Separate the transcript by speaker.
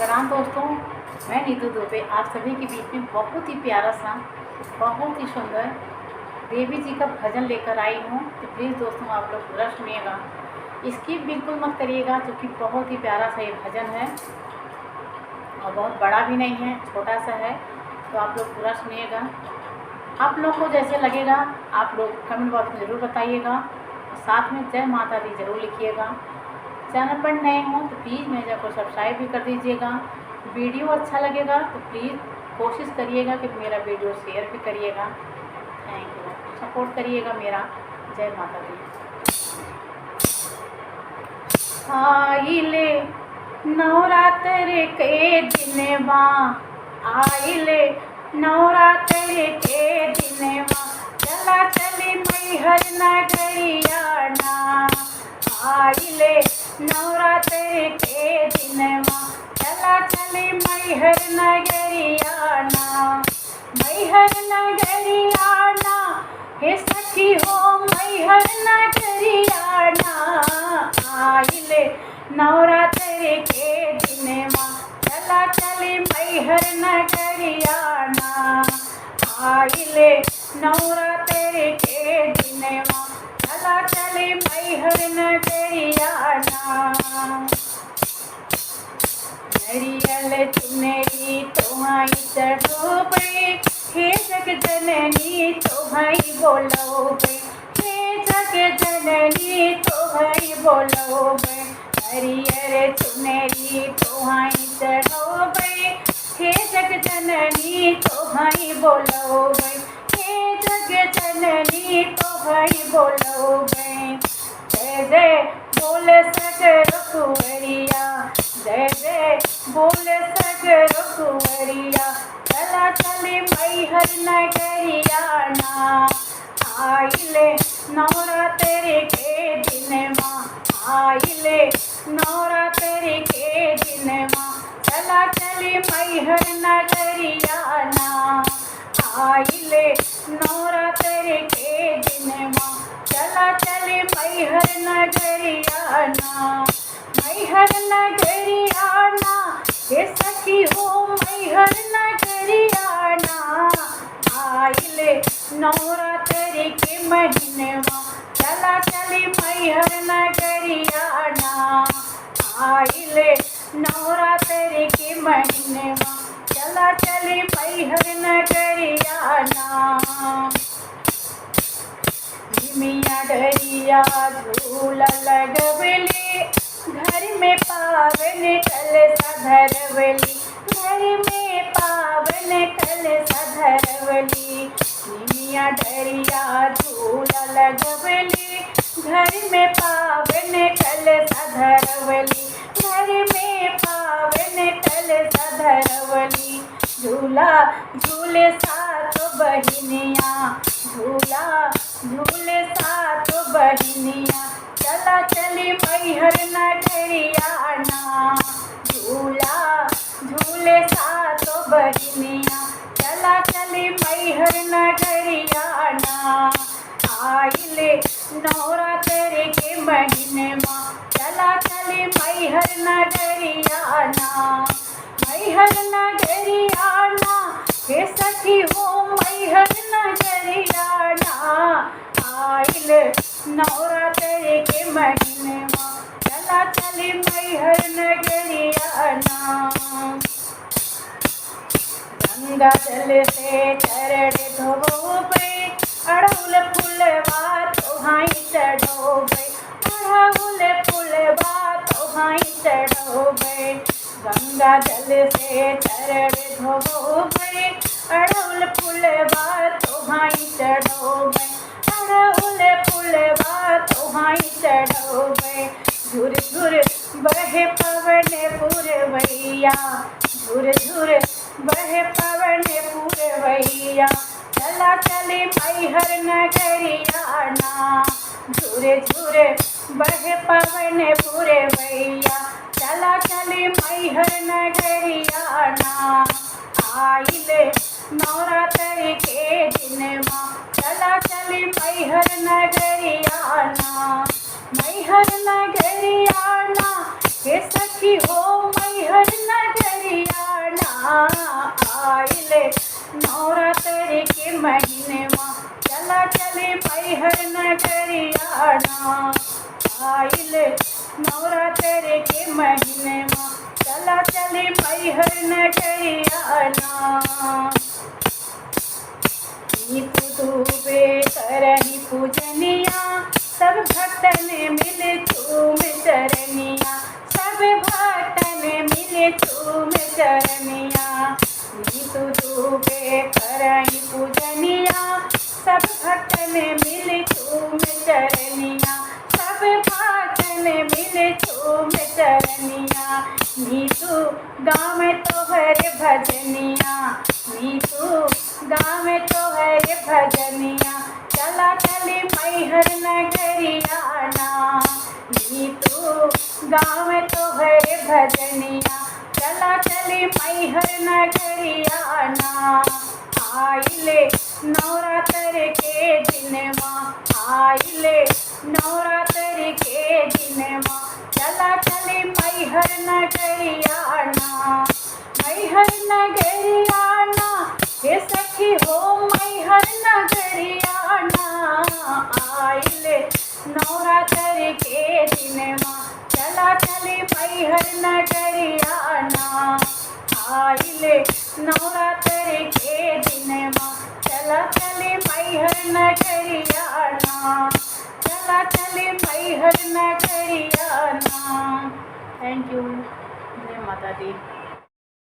Speaker 1: प्रणाम दोस्तों, मैं नीतू दुबे आप सभी के बीच में बहुत ही प्यारा सा, बहुत ही सुंदर देवी जी का भजन लेकर आई हूँ। तो प्लीज़ दोस्तों आप लोग पूरा सुनिएगा, स्किप बिल्कुल मत करिएगा, क्योंकि बहुत ही प्यारा सा ये भजन है और बहुत बड़ा भी नहीं है, छोटा सा है। तो आप लोग पूरा सुनिएगा। आप लोग को जैसे लगेगा आप लोग कमेंट बॉक्स में ज़रूर बताइएगा और साथ में जय माता दी ज़रूर लिखिएगा। चैनल पर नए हों तो प्लीज़ मेरे चैनल को सब्सक्राइब भी कर दीजिएगा। वीडियो अच्छा लगेगा तो प्लीज़ कोशिश करिएगा कि मेरा वीडियो शेयर भी करिएगा। थैंक यू, सपोर्ट करिएगा मेरा। जय माता दी। आइले नवरात्र के दिनवा, आइले नवरात्र के दिनवा, चला चली मैहर नगरिया ना। आइले नवरात्र के दिनवा, चला चली मैहर नगरिया ना। मैहर नगरिया ना, हे सखी हो मैहर नगरिया ना। आइले नवरात्र के दिनवा, चला चली मैहर नगरिया ना। आइले नवरात्र के दिनवा, चला चली मैहर नगरिया ना। नरियल चुनरी तुम्हारी चढ़ोबे, हे जग जननी तुम्हारी बोलोबे, हे जग जननी तुम्हारी बोलोबे। नरियल चुनरी तुम्हारी चढ़ोबे, हे जग जननी तुम्हारी बोलोबे, हे जग जननी तुम्हारी बोलोबे। जय जय बोल सगर कुंवरिया, जय जय बोल सगर कुंवरिया, चला चली मैहर नगरिया ना। आइले नवरात्र के दिनवा, आइले नवरात्र के दिनवा, चला चली मैहर नगरिया ना। आइले नवरात्र के दिनवा, चला चली मैहर नगरिया ना। मैहर नगरिया ना, हे सखी हो मैहर नगरिया ना। आइले नवरात्र के महीनवा, चला चली मैहर नगरिया ना। आइले नवरात्र के महीनवा, चला चली मैहर नगरिया ना। मिया डरिया झूला लगवली, घर में पावन कलशा धरवली, घर में पावन कलशा धरवली। मिया डरिया झूला लगवली, घर में पावन कलशा धरवली, घर में पावन कलशा धरवली। झूला झूले सातो बहिनिया, झूला झूले सातो बहिनिया, चला चली मैहर नगरिया ना। झूला झूले सातो बहिनिया, चला चली मैहर नगरिया ना। आइले नवरात्र के महीनवा, चला चली मैहर नगरिया ना। मैहर नगरिया ना, हे सखी हो मैहर नगरिया ना। आइले नवरात्र के महीनवा, चला चली मैहर नगरिया ना। गंगा जल से चरण धोबे, अड़हुल फूलवा तोहाई चढ़ोबे, अड़हुल फूलवा तोहाई चढ़ोबे। गंगा जल से चरण धोबे, अड़हुल फूलवा तोहाई चढ़ोबे, अड़हुल फूलवा तोहाई चढ़ोबे। झुर झुर बहे पवन पुरवैया, झुर झुर बहे पवन पुरवैया, चला चली मैहर नगरिया ना। झुर झुर बहे पवन पुरवैया, चला चली मैहर नगरिया ना। आइले नवरात्र के दिनवा, चला चली मैहर नगरिया ना। मैहर नगरिया ना, हे सखी हो मैहर नगरिया आइले नवरात्रि के महीने माँ चला चले मैहर नगरिया ना। आइले नवरात्रि के महीने माँ चला चले मैहर नगरिया ना। नीतू डूबे करही पूजनिया सब भक्तन मिले झूम चरनिया। सब भक्तन मिले झूम चरनिया। नीतू डूबे करही पूजनिया सब भक्तन मिले झूम चरनिया। सब भक्तन मिले झूम चरनिया। नीतू गाँव में तोहर भजनिया। नीतू गाँव में तोहर भजनिया चला चली मैहर नगरिया ना। नीतू गाँव में तोहर भजनिया चला चली मैहर नगरिया ना। आइले नवरात्रि के दिनवा आइले नवरात्रि के दिनवा चला चली मैहर नगरिया ना। मैहर नगरिया ना हे सखी हो मैहर नगरिया ना। आइले नवरात्रि के दिनवा चला चली मैहर नगरिया ना। आइले नवरात्रि के दिनवा चला चली मैहर नगरिया ना। चला चली मैहर नगरिया ना। Thank you. जय माता दी।